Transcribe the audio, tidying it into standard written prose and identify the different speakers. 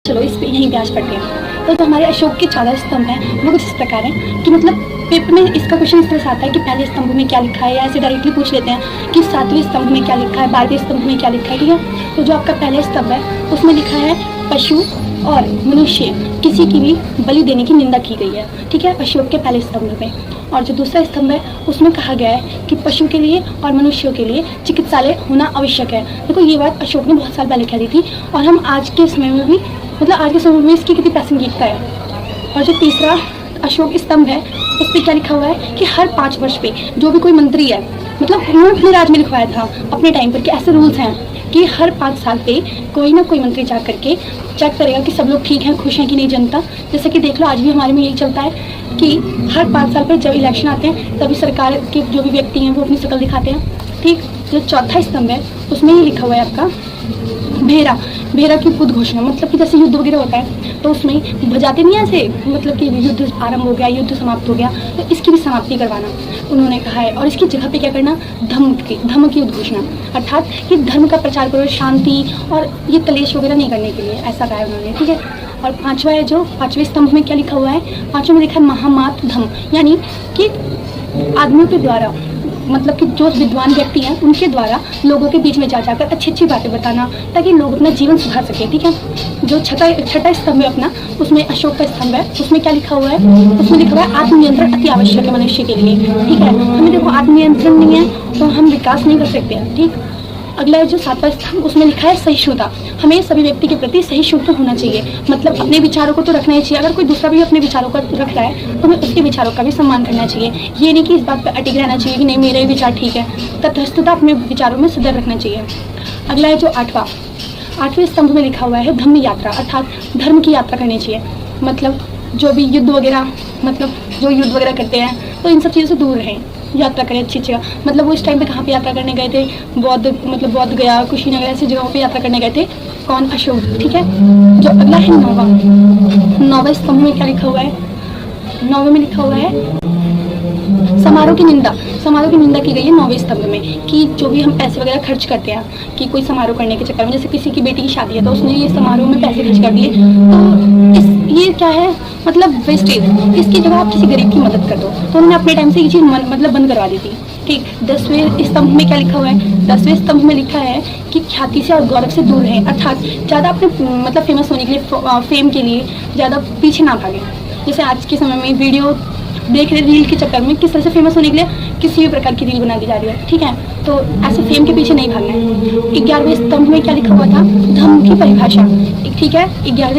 Speaker 1: चलो इस पे यहीं ब्याज पढ़ते हैं। तो जो हमारे अशोक के 14 स्तंभ हैं वो कुछ इस प्रकार हैं कि मतलब पेपर में इसका क्वेश्चन इस तरह से आता है कि पहले स्तंभ में क्या लिखा है, या ऐसे डायरेक्टली पूछ लेते हैं कि 7वें स्तंभ में क्या लिखा है, 12वें स्तंभ में क्या लिखा है। ठीक है, तो जो आपका पहला स्तंभ है उसमें लिखा है पशु और मनुष्य किसी की भी बलि देने की निंदा की गई है। ठीक है, अशोक के पहले स्तंभ में। और जो दूसरा स्तंभ है उसमें कहा गया है कि पशु के लिए और मनुष्यों के लिए चिकित्सालय होना आवश्यक है। देखो ये बात अशोक ने बहुत साल पहले कह दी थी और हम आज के समय में भी मतलब आज के समय में इसकी कितनी प्रासंगिकता है। और जो तीसरा अशोक स्तंभ है उस पर क्या लिखा हुआ है कि हर 5 वर्ष पे जो भी कोई मंत्री है, मतलब उन्होंने अपने राज्य में लिखवाया था अपने टाइम पर कि ऐसे रूल्स हैं कि हर 5 साल पे कोई ना कोई मंत्री जा करके चेक करेगा कि सब लोग ठीक हैं, खुश हैं कि नहीं जनता। जैसे कि देख लो आज भी हमारे में यही चलता है कि हर 5 साल पे जब इलेक्शन आते हैं तभी सरकार के जो भी व्यक्ति हैं वो अपनी शक्ल दिखाते हैं। ठीक, जो चौथा स्तंभ है उसमें ही लिखा हुआ है आपका भेरा की उद्घोषणा, मतलब कि जैसे युद्ध वगैरह होता है तो उसमें बजाते नहीं ऐसे, मतलब कि युद्ध आरंभ हो गया, युद्ध समाप्त हो गया, तो इसकी भी समाप्ति करवाना उन्होंने कहा है। और इसकी जगह पे क्या करना, धम्म की उद्घोषणा, अर्थात कि धर्म का प्रचार करो, शांति और ये कलेश वगैरह नहीं करने के लिए, ऐसा कहा है उन्होंने। ठीक है, और पांचवा है जो 5वें स्तंभ में क्या लिखा हुआ है, 5वें में लिखा है महामात धम्म, यानी कि आदमियों के द्वारा, मतलब कि जो विद्वान व्यक्ति हैं उनके द्वारा लोगों के बीच में जा जाकर अच्छी अच्छी बातें बताना ताकि लोग अपना जीवन सुधार सके। ठीक है, जो छठा स्तंभ है अपना उसमें अशोक का स्तंभ है, उसमें क्या लिखा हुआ है, उसमें लिखा हुआ है आत्मनियंत्रण अति आवश्यक है मनुष्य के लिए। ठीक है, हमें देखो आत्मनियंत्रण नहीं है तो हम विकास नहीं कर सकते हैं। ठीक, अगला है जो 7वां स्तंभ उसमें लिखा है सहिष्णुता, हमें सभी व्यक्ति के प्रति सहिष्णुता होना चाहिए, मतलब अपने विचारों को तो रखना ही चाहिए, अगर कोई दूसरा भी अपने विचारों को रख रहा है तो हमें उसके विचारों का भी सम्मान करना चाहिए। ये नहीं कि इस बात पर अटिक रहना चाहिए कि नहीं मेरे विचार ठीक है, तटस्थता अपने विचारों में सुधर रखना चाहिए। अगला है जो 8वें स्तंभ में लिखा हुआ है धम्म यात्रा, अर्थात धर्म की यात्रा करनी चाहिए, मतलब जो भी युद्ध वगैरह, मतलब जो युद्ध वगैरह करते हैं तो इन सब चीज़ों से दूर रहें, यात्रा करें अच्छी जगह। मतलब वो इस टाइम पे कहाँ पे यात्रा करने गए थे, बौद्ध गया, कुशीनगर, ऐसी जगहों पे यात्रा करने गए थे कौन, अशोक। ठीक है, जो अगला है 9वां स्तंभ में क्या लिखा हुआ है, 9वें में लिखा हुआ है समारोह की निंदा की गई है 9वें स्तंभ में, कि जो भी हम पैसे वगैरह खर्च करते हैं कि कोई समारोह करने के चक्कर में, जैसे किसी की बेटी की शादी है तो उसने ये समारोह में पैसे खर्च कर दिए, तो ये क्या है, मतलब वेस्टेज, इसकी जगह आप किसी गरीब की मदद कर दो। तो उन्होंने अपने टाइम से ये चीज़ मतलब बंद करवा दी थी। ठीक, 10वें स्तंभ में क्या लिखा हुआ है, 10वें स्तंभ में लिखा है कि ख्याति से और गौरव से दूर रहें, अर्थात ज़्यादा अपने मतलब फेमस होने के लिए, फेम के लिए ज़्यादा पीछे ना भागें। जैसे आज के समय में वीडियो देख रहे, रील के चक्कर में किस तरह से फेमस होने के लिए किसी भी प्रकार की रील बना दी जा रही है। ठीक है, तो ऐसे फेम के पीछे नहीं भागना है। 11वें स्तंभ में क्या लिखा हुआ था, धम्म की परिभाषा। ठीक है, 11वें